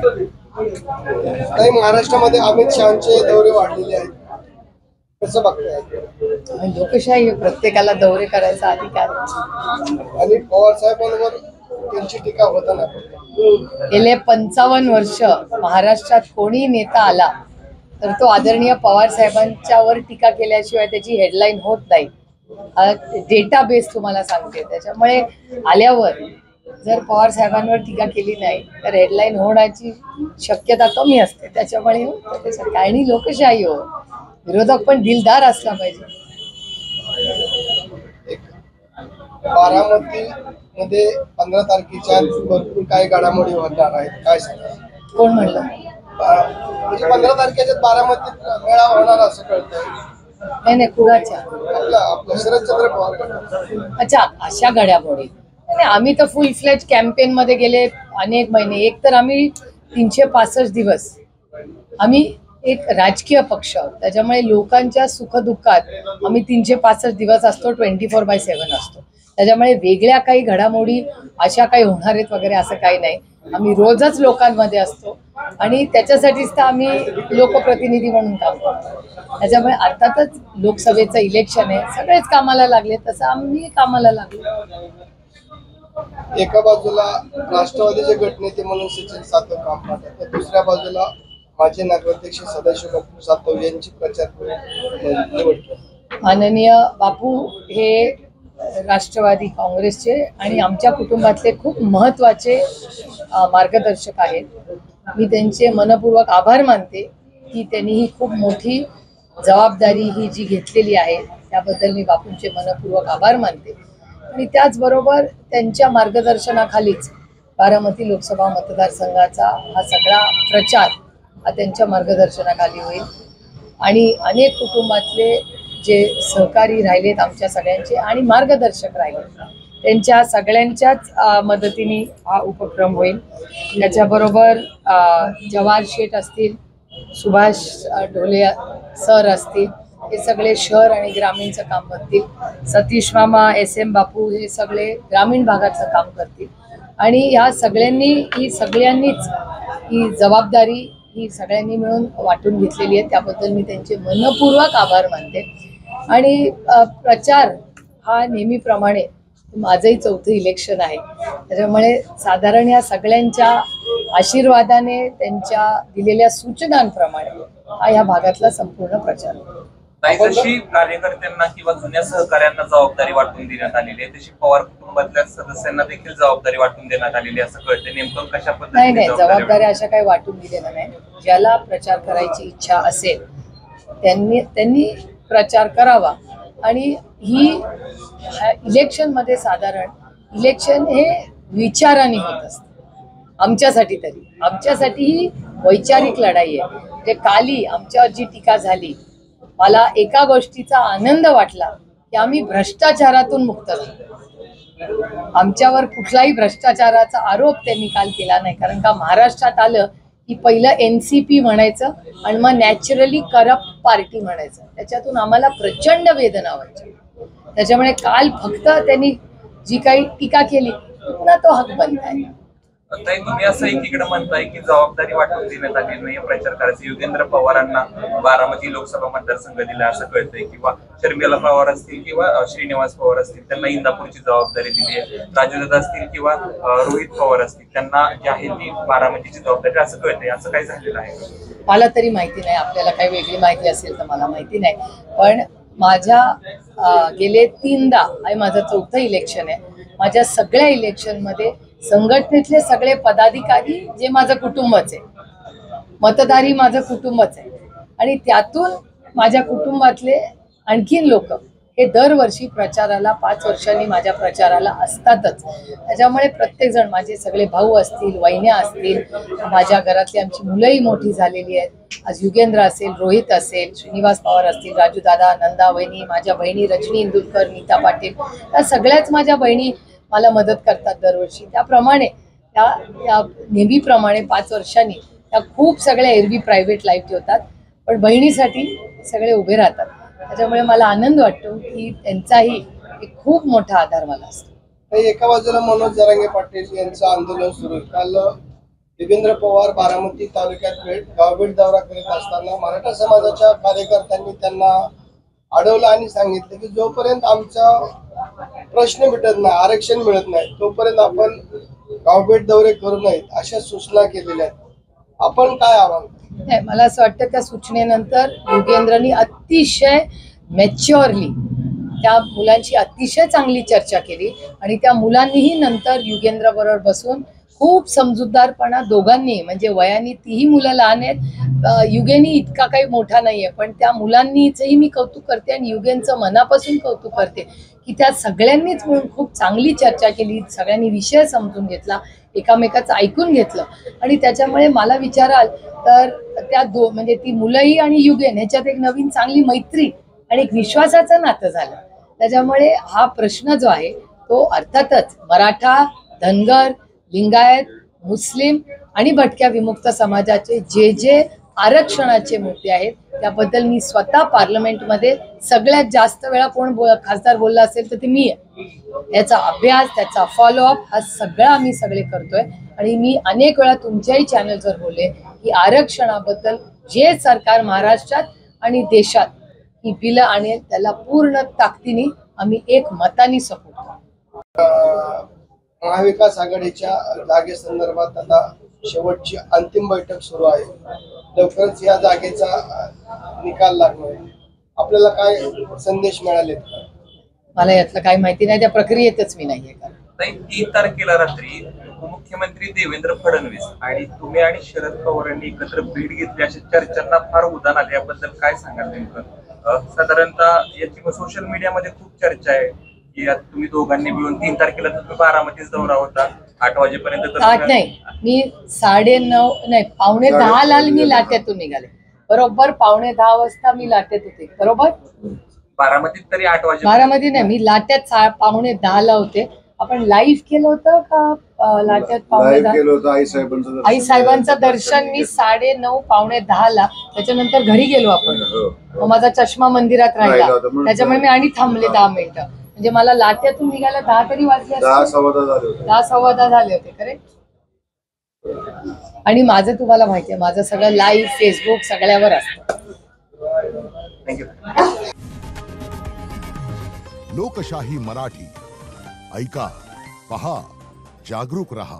काही महाराष्ट्रामध्ये अमित शहाचे दौरे वाढलेले आहेत, कसं बघताय? लोकशाही आहे, प्रत्येकाला दौरे करायचा अधिकार आहे. आणि पवार साहेबांवर त्यांची टीका होताना गेले 55 वर्ष महाराष्ट्रात कोणी नेता आला तर तो आदरणीय पवार साहेबांच्यावर टीका केल्याशिवाय त्याची हेडलाईन होत नाही. डेटाबेस तुम्हाला सांगते. त्याच्यामुळे आल्यावर जर पवार साहेबांवर टीका केली नाही तर हेडलाईन होण्याची शक्यता कमी असते. त्याच्यामुळे आणि लोकशाही हो, विरोधक पण दिलदार असला पाहिजे. बारामती मध्ये 15 तारखेच्या भरपूर काही घडामोडी होणार आहेत, काय सांगा? कोण म्हणलं? म्हणजे 15 तारखेच्या बारामतीत मेळा होणार असं कळतंय. नाही, कुणाच्या? आपलं शरदचंद्र पवार. अच्छा, अशा घडामोडी. नाही, आम्ही तर फुल फ्लेज कॅम्पेन मध्ये गेले अनेक महिने. एक तर आम्ही 365 दिवस आम्ही एक राजकीय पक्ष आहोत. त्याच्यामुळे लोकांच्या सुखदुःखात आम्ही 365 दिवस असतो, 24/7 असतो. त्याच्यामुळे वेगळ्या काही घडामोडी अशा काही होणार आहेत वगैरे असं काही नाही. आम्ही रोजच लोकांमध्ये असतो आणि त्याच्यासाठीच तर आम्ही लोकप्रतिनिधी म्हणून काम करतो. त्याच्यामुळे अर्थातच लोकसभेचं इलेक्शन आहे, सगळेच कामाला लागले, तसं आम्ही कामाला लागलो. एका बाजूला राष्ट्रवादीचे गटनेते म्हणून सचिन सातव काम करतात, तर दुसऱ्या बाजूला माजी नगराध्यक्ष सदाशिव सातव यांची प्रचार. माननीय बापू हे राष्ट्रवादी काँग्रेसचे आणि आमच्या कुटुंबातले खूप महत्त्वाचे मार्गदर्शक आहेत. मी त्यांचे मनपूर्वक आभार मानते की त्यांनी ही खूप मोठी जबाबदारी ही जी घेतलेली आहे त्याबद्दल मी बापूंचे मनपूर्वक आभार मानते. आणि त्याचबरोबर त्यांच्या मार्गदर्शनाखालीच बारामती लोकसभा मतदारसंघाचा हा सगळा प्रचार हा त्यांच्या मार्गदर्शनाखाली होईल. आणि अनेक कुटुंबातले जे सहकारी राहिलेत आमच्या सगळ्यांचे आणि मार्गदर्शक राहिले त्यांच्या सगळ्यांच्याच मदतीने हा उपक्रम होईल. त्याच्याबरोबर जवाहर शेठ असतील, सुभाष ढोले सर असतील, हे सगळे शहर आणि ग्रामीणचं काम करतील. सतीश मामा, SM बापू हे सगळे ग्रामीण भागाचं काम करतील. आणि ह्या सगळ्यांनीच ही जबाबदारी ही सगळ्यांनी मिळून वाटून घेतलेली आहे. त्याबद्दल मी त्यांचे मनपूर्वक आभार मानते. आणि प्रचार हा नेहमीप्रमाणे माझंही 4थं इलेक्शन आहे. त्याच्यामुळे साधारण या सगळ्यांच्या आशीर्वादाने, त्यांच्या दिलेल्या सूचनांप्रमाणे हा या भागातला संपूर्ण प्रचार आहे. जशी कार्यकर्त्यांना किंवा जुन्या सहकार्यांना जबाबदारी वाटून देण्यात आलेली आहे, तशी पवार कुटुंबातल्या सदस्यांना देखील जबाबदारी वाटून देण्यात आलेली असं कळतं. नेमकं कशा पद्धतीने? नाही, जबाबदारी अशा काही वाटून दिलेल्या नाही. ज्याला प्रचार करायची इच्छा असेल त्यांनी प्रचार करावा. आणि ही इलेक्शनमध्ये साधारण इलेक्शन हे विचाराने होत असते. आमच्यासाठी ही वैचारिक लढाई आहे. म्हणजे काली आमच्यावर जी टीका झाली, मला एका गोष्टीचा आनंद वाटला की आम्ही भ्रष्टाचारातून मुक्त झालो. आमच्यावर कुठलाही भ्रष्टाचाराचा आरोप त्यांनी काल केला नाही. कारण का महाराष्ट्रात आलं की पहिलं NCP म्हणायचं आणि मग नॅचरली करप्ट पार्टी म्हणायचं. त्याच्यातून आम्हाला प्रचंड वेदना व्हायची. त्याच्यामुळे काल फक्त त्यांनी जी काही टीका केली पुन्हा तो हक बनताय. तुम्ही असं एकीकडे म्हणताय की जबाबदारी वाटून देण्यात आली नाही प्रचार करायचं. योगेंद्र पवारांना बारामती लोकसभा मतदारसंघ दिला असं कळतंय, किंवा शर्मिला पवार असतील किंवा श्रीनिवास पवार असतील त्यांना इंदापूरची जबाबदारी दिली आहे. राजूदादा असतील किंवा रोहित पवार असतील त्यांना जी आहे ती बारामतीची जबाबदारी असं कळतंय. असं काही झालेलं आहे? मला तरी माहिती नाही. आपल्याला काही वेगळी माहिती असेल तर मला माहिती नाही. पण माझ्या गेले 3दा आणि माझं 4थं इलेक्शन आहे. माझ्या सगळ्या इलेक्शनमध्ये संघटनेतले सगळे पदाधिकारी जे माझं कुटुंबच आहे, मतदारी माझं कुटुंबच आहे. आणि त्यातून माझ्या कुटुंबातले आणखीन लोक हे दरवर्षी प्रचाराला 5 वर्षांनी माझ्या प्रचाराला असतातच. त्याच्यामुळे प्रत्येकजण, माझे सगळे भाऊ असतील, वहिन्या असतील, माझ्या घरातली आमची मुलंही मोठी झालेली आहेत. आज युगेंद्र असेल, रोहित असेल, श्रीनिवास पवार असतील, राजूदादा, नंदा वहिनी, माझ्या बहिणी रजनी इंदुरकर, नीता पाटील, त्या सगळ्याच माझ्या बहिणी मला मदत करतात दरवर्षी. त्याप्रमाणे त्या नेहमीप्रमाणे 5 वर्षांनी त्या खूप सगळ्या एरवी प्रायव्हेट लाईफ ठेवतात, पण बहिणीसाठी सगळे उभे राहतात. त्याच्यामुळे मला आनंद वाटतो की त्यांचाही एक खूप मोठा आधार मला असतो. एका बाजूला मनोज जरांगे पाटील यांचं आंदोलन सुरू आहे. काल योगेंद्र पवार बारामती तालुक्यात गावभेट दौरा करीत असताना मराठा समाजाच्या कार्यकर्त्यांनी त्यांना अडवलं आणि सांगितलं की जोपर्यंत आमचा प्रश्न मिटत नाही, आरक्षण मिळत नाही, तोपर्यंत आपण गावभेट दौरे करू नयेत अशा सूचना केलेल्या आहेत. आपण काय आव्हान? नाही, मला असं वाटतं त्या सूचनेनंतर युगेंद्रनी अतिशय मॅच्युअरली त्या मुलांची अतिशय चांगली चर्चा केली आणि त्या मुलांनीही नंतर युगेंद्र बरोबर बसून खूप समजूतदारपणा दोघांनी, म्हणजे वयाने तीही मुलं लहान आहेत, युगेनी इतका काही मोठा नाहीये, पण त्या मुलांनीचंही मी कौतुक करते आणि युगेंचं मनापासून कौतुक करते की त्या सगळ्यांनीच मिळून खूप चांगली चर्चा केली, सगळ्यांनी विषय समजून घेतला, एकामेकाचं ऐकून घेतलं आणि त्याच्यामुळे मला विचाराल तर त्या म्हणजे ती मुलंही आणि युगेन ह्याच्यात एक नवीन चांगली मैत्री आणि एक विश्वासाचं नातं झालं. त्याच्यामुळे हा प्रश्न जो आहे तो अर्थातच मराठा, धनगर, लिंगायत, मुस्लिम आणि भटक्या विमुक्त समाजाचे जे जे आरक्षणाचे मुद्दे आहेत त्याबद्दल मी स्वतः पार्लमेंटमध्ये सगळ्यात जास्त वेळा कोण खासदार बोलला असेल तर ते मी आहे. याचा अभ्यास, त्याचा फॉलोअप हा सगळा आम्ही सगळे करतोय आणि मी अनेक वेळा तुमच्याही चॅनलवर बोलले की आरक्षणाबद्दल जे सरकार महाराष्ट्रात आणि देशात ही बिलं आणेल त्याला पूर्ण ताकदीने आम्ही एक मताने सपोर्ट करू. महाविकास आघाडीच्या जागेसंदर्भात आता शेवटची अंतिम बैठक सुरू आहे. लवकरच या जागेचा निकाल लागणार. आपल्याला काय संदेश मिळाले? मला यातलं काही माहिती नाही, त्या प्रक्रियेतच मी नाहीये. 3 तारखेला रात्री उपमुख्यमंत्री देवेंद्र फडणवीस आणि तुम्ही आणि शरद पवार यांनी एकत्र भेट घेतली अशा चर्चांना फार उधाण आले, याबद्दल काय सांगाल नेमकं? साधारणतः याची सोशल मीडियामध्ये खूप चर्चा आहे की तुम्ही दोघांनी मिळून 3 तारखेला तुम्ही बारामतीच दौरा होता 8 वाजेपर्यंत. 8 नाही, मी 9:30 नाही 9:45 मी लाट्यातून निघाले. बरोबर 9:45 वाजता मी लाट्यात होते. बरोबर बारामतीत तरी 8 वाजे. बारामती नाही, मी लाट्यात 9:45 होते. आपण लाईव्ह केलं होतं का लाट्यात? 9:45 आई साहेबांचं दर्शन मी 9:30 9:45 त्याच्यानंतर घरी गेलो आपण. मग माझा चष्मा मंदिरात राहिला, त्याच्यामुळे मी आणि थांबले 10 मिनिटं. म्हणजे मला लाट्यातून निघायला 10 तरी वाजले, 10:15 झाले होते. करेक्ट. आणि माझं तुम्हाला माहितीये, माझं सगळं लाईव्ह फेसबुक सगळ्यावर असतं. थँक्यू. लोकशाही मराठी ऐका, पहा, जागरूक रहा.